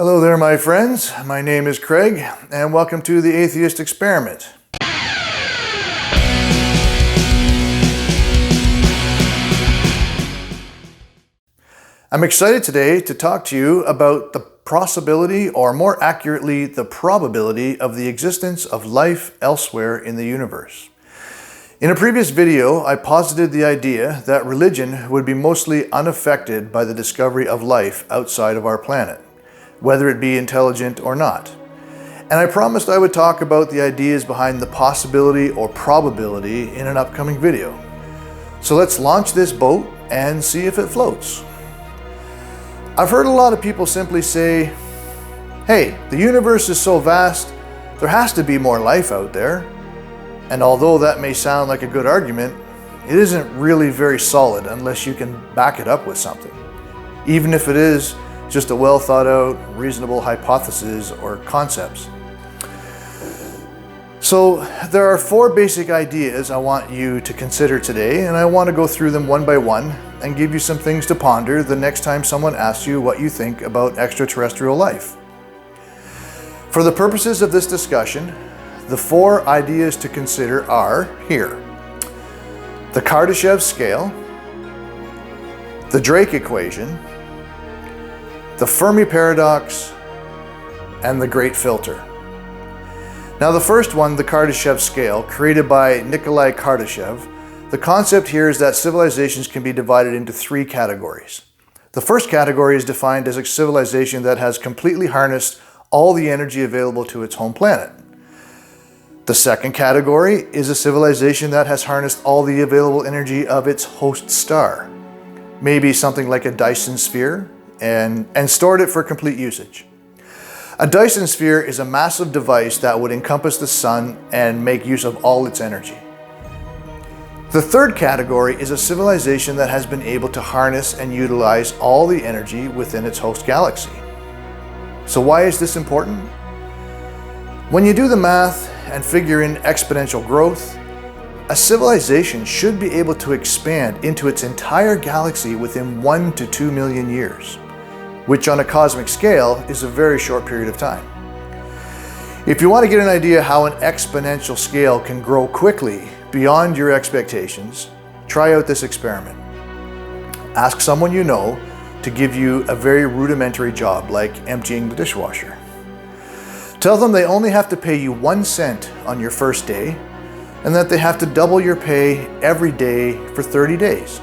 Hello there, my friends. My name is Craig, and welcome to the Atheist Experiment. I'm excited today to talk to you about the possibility, or more accurately, the probability of the existence of life elsewhere in the universe. In a previous video, I posited the idea that religion would be mostly unaffected by the discovery of life outside of our planet, whether it be intelligent or not. And I promised I would talk about the ideas behind the possibility or probability in an upcoming video. So let's launch this boat and see if it floats. I've heard a lot of people simply say, hey, the universe is so vast, there has to be more life out there. And although that may sound like a good argument, it isn't really very solid unless you can back it up with something, even if it is just a well thought out, reasonable hypothesis or concepts. So there are four basic ideas I want you to consider today, and I want to go through them one by one and give you some things to ponder the next time someone asks you what you think about extraterrestrial life. For the purposes of this discussion, the four ideas to consider are here: the Kardashev scale, the Drake equation, the Fermi paradox, and the Great Filter. Now the first one, the Kardashev scale, created by Nikolai Kardashev, the concept here is that civilizations can be divided into three categories. The first category is defined as a civilization that has completely harnessed all the energy available to its home planet. The second category is a civilization that has harnessed all the available energy of its host star, maybe something like a Dyson sphere, and stored it for complete usage. A Dyson sphere is a massive device that would encompass the sun and make use of all its energy. The third category is a civilization that has been able to harness and utilize all the energy within its host galaxy. So why is this important? When you do the math and figure in exponential growth, a civilization should be able to expand into its entire galaxy within 1 to 2 million years, which on a cosmic scale is a very short period of time. If you want to get an idea how an exponential scale can grow quickly beyond your expectations, try out this experiment. Ask someone you know to give you a very rudimentary job like emptying the dishwasher. Tell them they only have to pay you 1 cent on your first day, and that they have to double your pay every day for 30 days.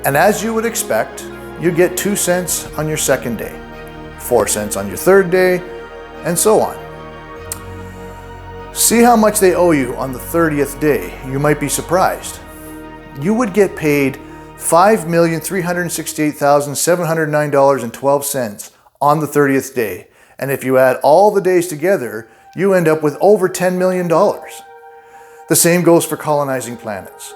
And as you would expect, you get 2 cents on your second day, 4 cents on your third day, and so on. See how much they owe you on the 30th day. You might be surprised. You would get paid $5,368,709.12 on the 30th day. And if you add all the days together, you end up with over $10 million. The same goes for colonizing planets.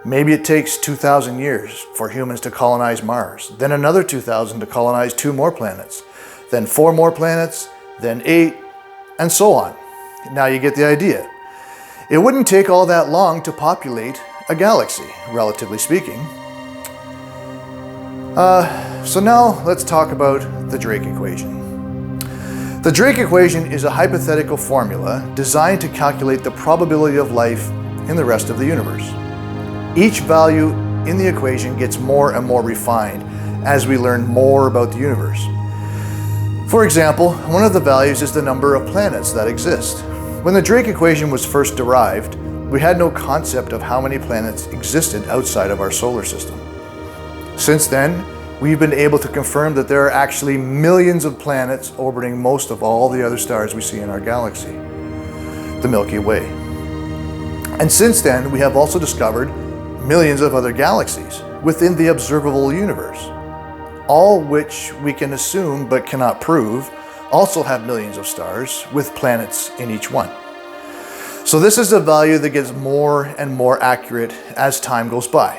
Maybe it takes 2,000 years for humans to colonize Mars, then another 2,000 to colonize 2 more planets, then 4 more planets, then 8, and so on. Now you get the idea. It wouldn't take all that long to populate a galaxy, relatively speaking. So now let's talk about the Drake equation. The Drake equation is a hypothetical formula designed to calculate the probability of life in the rest of the universe. Each value in the equation gets more and more refined as we learn more about the universe. For example, one of the values is the number of planets that exist. When the Drake equation was first derived, we had no concept of how many planets existed outside of our solar system. Since then, we've been able to confirm that there are actually millions of planets orbiting most of all the other stars we see in our galaxy, the Milky Way. And since then, we have also discovered millions of other galaxies within the observable universe, all which we can assume but cannot prove also have millions of stars with planets in each one. So this is a value that gets more and more accurate as time goes by.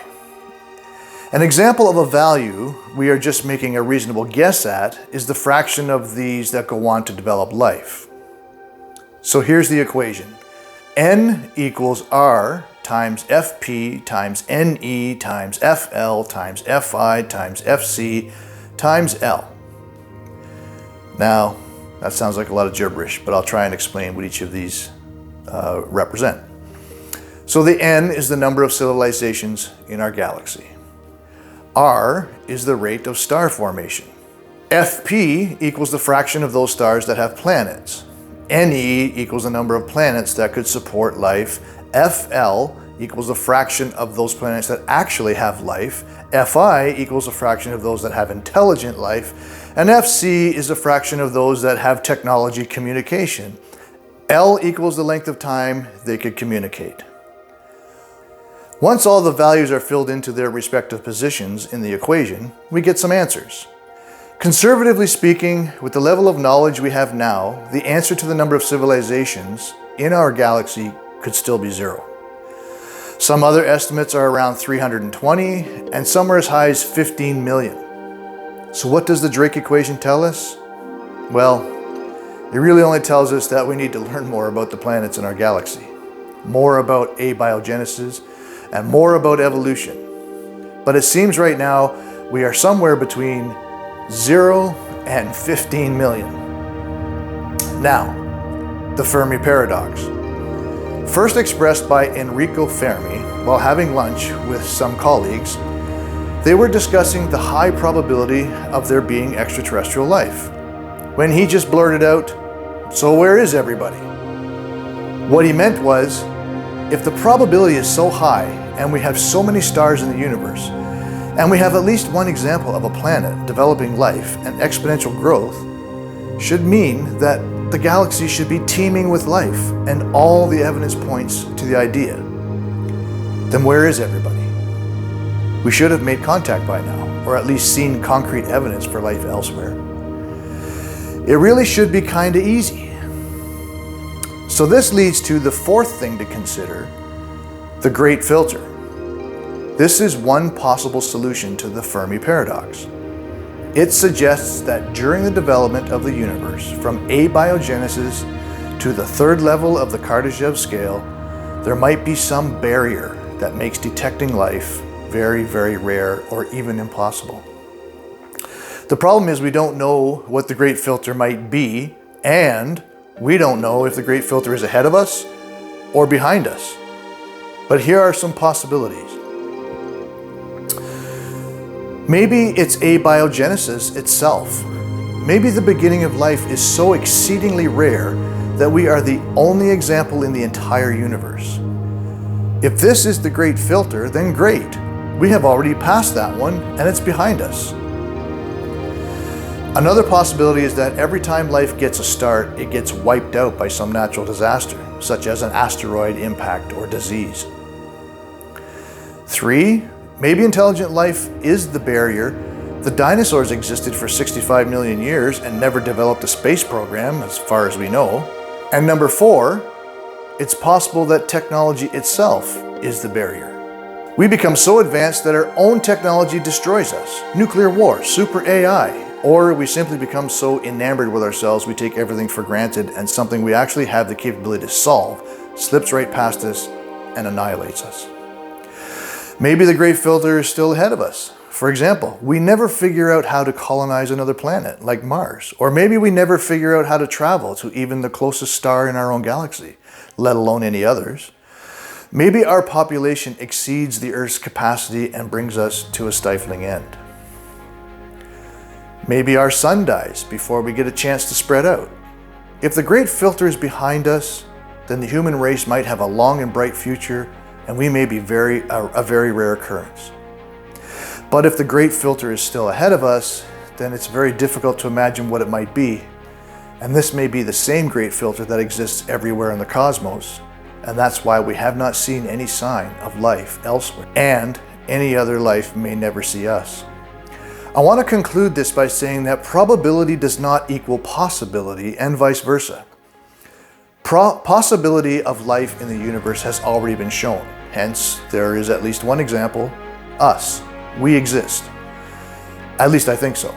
An example of a value we are just making a reasonable guess at is the fraction of these that go on to develop life. So here's the equation. N equals R times Fp times Ne times Fl times Fi times Fc times L. Now, that sounds like a lot of gibberish, but I'll try and explain what each of these represent. So the N is the number of civilizations in our galaxy. R is the rate of star formation. Fp equals the fraction of those stars that have planets. Ne equals the number of planets that could support life. Fl equals the fraction of those planets that actually have life. Fi equals a fraction of those that have intelligent life. And Fc is a fraction of those that have technology communication. L equals the length of time they could communicate. Once all the values are filled into their respective positions in the equation, we get some answers. Conservatively speaking, with the level of knowledge we have now, the answer to the number of civilizations in our galaxy could still be 0. Some other estimates are around 320, and some are as high as 15 million. So what does the Drake equation tell us? Well, it really only tells us that we need to learn more about the planets in our galaxy, more about abiogenesis, and more about evolution. But it seems right now we are somewhere between 0 and 15 million. Now, the Fermi paradox. First expressed by Enrico Fermi while having lunch with some colleagues, they were discussing the high probability of there being extraterrestrial life, when he just blurted out, "So where is everybody?" What he meant was, if the probability is so high and we have so many stars in the universe, and we have at least one example of a planet developing life and exponential growth, should mean that the galaxy should be teeming with life, and all the evidence points to the idea. Then where is everybody? We should have made contact by now, or at least seen concrete evidence for life elsewhere. It really should be kinda easy. So this leads to the fourth thing to consider, the Great Filter. This is one possible solution to the Fermi paradox. It suggests that during the development of the universe, from abiogenesis to the third level of the Kardashev scale, there might be some barrier that makes detecting life very, very rare or even impossible. The problem is we don't know what the Great Filter might be, and we don't know if the Great Filter is ahead of us or behind us. But here are some possibilities. Maybe it's abiogenesis itself. Maybe the beginning of life is so exceedingly rare that we are the only example in the entire universe. If this is the Great Filter, then great. We have already passed that one and it's behind us. Another possibility is that every time life gets a start, it gets wiped out by some natural disaster, such as an asteroid impact or disease. 3, maybe intelligent life is the barrier. The dinosaurs existed for 65 million years and never developed a space program, as far as we know. And number 4, it's possible that technology itself is the barrier. We become so advanced that our own technology destroys us. Nuclear war, super AI, or we simply become so enamored with ourselves we take everything for granted and something we actually have the capability to solve slips right past us and annihilates us. Maybe the Great Filter is still ahead of us. For example, we never figure out how to colonize another planet like Mars, or maybe we never figure out how to travel to even the closest star in our own galaxy, let alone any others. Maybe our population exceeds the Earth's capacity and brings us to a stifling end. Maybe our sun dies before we get a chance to spread out. If the Great Filter is behind us, then the human race might have a long and bright future, and we may be a very rare occurrence. But if the Great Filter is still ahead of us, then it's very difficult to imagine what it might be. And this may be the same Great Filter that exists everywhere in the cosmos, and that's why we have not seen any sign of life elsewhere, and any other life may never see us. I want to conclude this by saying that probability does not equal possibility, and vice versa. Possibility of life in the universe has already been shown. Hence, there is at least one example, us. We exist. At least I think so.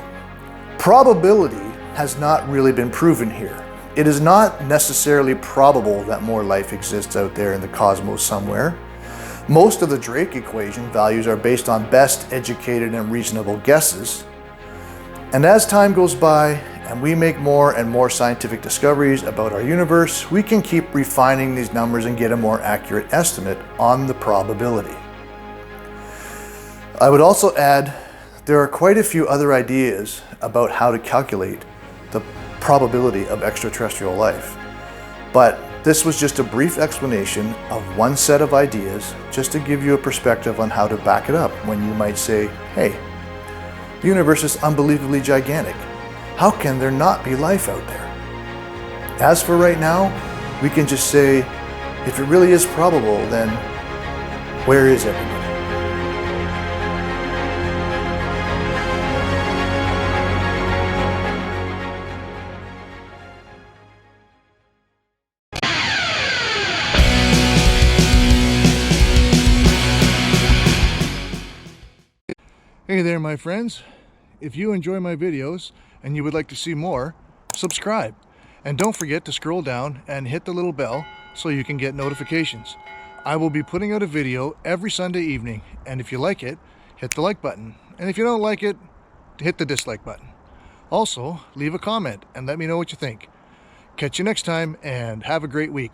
Probability has not really been proven here. It is not necessarily probable that more life exists out there in the cosmos somewhere. Most of the Drake equation values are based on best educated and reasonable guesses. And as time goes by and we make more and more scientific discoveries about our universe, we can keep refining these numbers and get a more accurate estimate on the probability. I would also add there are quite a few other ideas about how to calculate the probability of extraterrestrial life, but this was just a brief explanation of one set of ideas just to give you a perspective on how to back it up when you might say, hey, the universe is unbelievably gigantic. How can there not be life out there? As for right now, we can just say, if it really is probable, then where is everybody? Hey there, my friends. If you enjoy my videos and you would like to see more, subscribe. And don't forget to scroll down and hit the little bell so you can get notifications. I will be putting out a video every Sunday evening, and if you like it, hit the like button. And if you don't like it, hit the dislike button. Also, leave a comment and let me know what you think. Catch you next time, and have a great week.